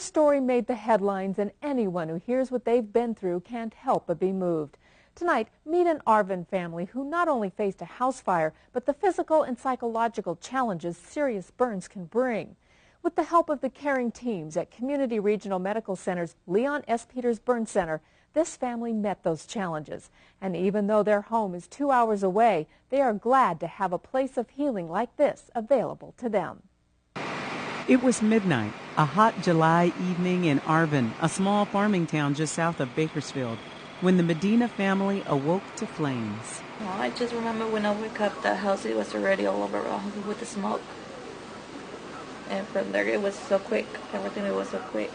story made the headlines, and anyone who hears what they've been through can't help but be moved. Tonight, meet an Arvin family who not only faced a house fire, but the physical and psychological challenges serious burns can bring. With the help of the caring teams at Community Regional Medical Center's Leon S. Peters Burn Center, this family met those challenges. And even though their home is 2 hours away, they are glad to have a place of healing like this available to them. It was midnight, a hot July evening in Arvin, a small farming town just south of Bakersfield, when the Medina family awoke to flames. Well, I just remember when I woke up, the house, it was already all over with the smoke. And from there, it was so quick. Everything, it was so quick.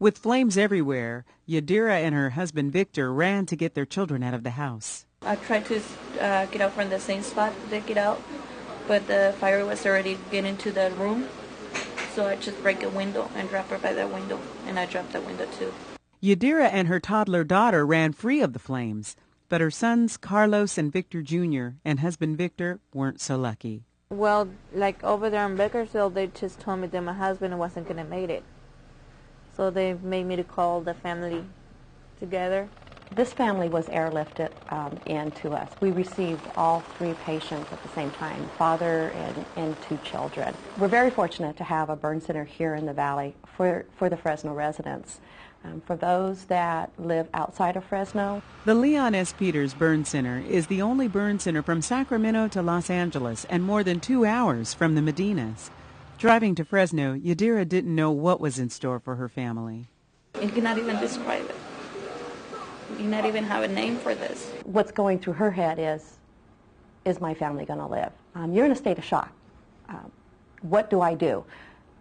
With flames everywhere, Yadira and her husband Victor ran to get their children out of the house. I tried to get out from the same spot to get out, but the fire was already getting to the room. So I just break a window and drop her by that window, and I dropped that window too. Yadira and her toddler daughter ran free of the flames, but her sons Carlos and Victor Jr. and husband Victor weren't so lucky. Well, like over there in Bakersfield, they just told me that my husband wasn't going to make it. So they made me to call the family together. This family was airlifted in to us. We received all 3 patients at the same time, father and 2 children. We're very fortunate to have a burn center here in the valley for the Fresno residents. For those that live outside of Fresno. The Leon S. Peters Burn Center is the only burn center from Sacramento to Los Angeles and more than 2 hours from the Medinas. Driving to Fresno, Yadira didn't know what was in store for her family. You cannot even describe it. You cannot even have a name for this. What's going through her head is my family going to live? You're in a state of shock. What do I do?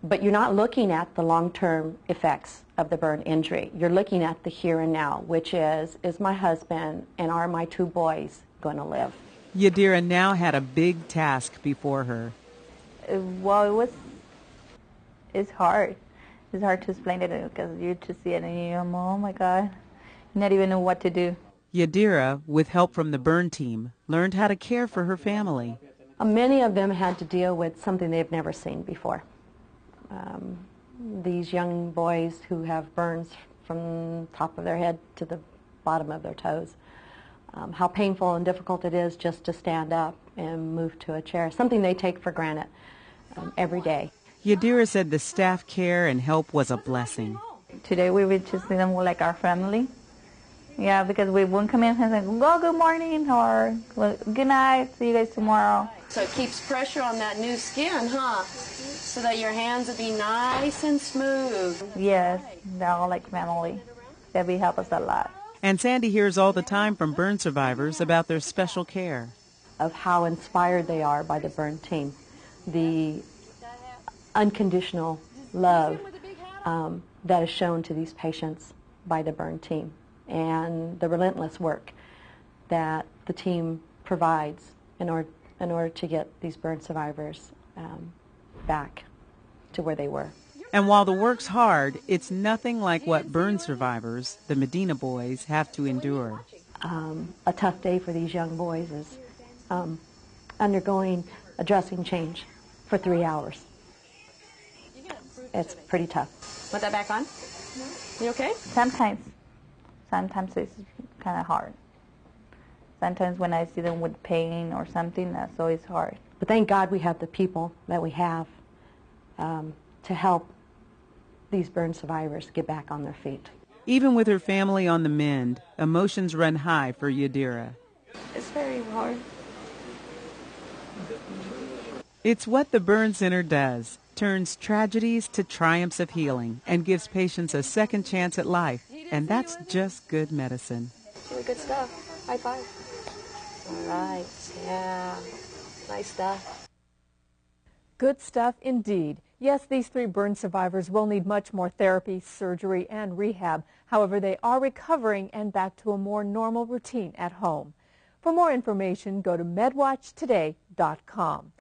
But you're not looking at the long-term effects of the burn injury. You're looking at the here and now, which is my husband and are my 2 boys going to live? Yadira now had a big task before her. Well, it's hard. It's hard to explain it because you just see it and you're, oh my God, you not even know what to do. Yadira, with help from the burn team, learned how to care for her family. Many of them had to deal with something they've never seen before. These young boys who have burns from the top of their head to the bottom of their toes. How painful and difficult it is just to stand up and move to a chair, something they take for granted every day. Yadira said the staff care and help was a blessing. Today we would just see them like our family. Yeah, because we wouldn't come in and say, oh, good morning, or good night, see you guys tomorrow. So it keeps pressure on that new skin, huh? So that your hands will be nice and smooth. Yes, they're all like family. That will help us a lot. And Sandy hears all the time from burn survivors about their special care. Of how inspired they are by the burn team. The unconditional love that is shown to these patients by the burn team, and the relentless work that the team provides in order to get these burn survivors back to where they were. And while the work's hard, it's nothing like what burn survivors, the Medina boys, have to endure. A tough day for these young boys is undergoing a dressing change for 3 hours. It's pretty tough. Put that back on? You okay? Sometimes it's kind of hard. Sometimes when I see them with pain or something, that's always hard. But thank God we have the people that we have to help these burn survivors get back on their feet. Even with her family on the mend, emotions run high for Yadira. It's very hard. It's what the Burn Center does, turns tragedies to triumphs of healing, and gives patients a second chance at life. And that's just good medicine. Really good stuff. High five. All right. Yeah. Nice stuff. Good stuff indeed. Yes, these 3 burn survivors will need much more therapy, surgery, and rehab. However, they are recovering and back to a more normal routine at home. For more information, go to medwatchtoday.com.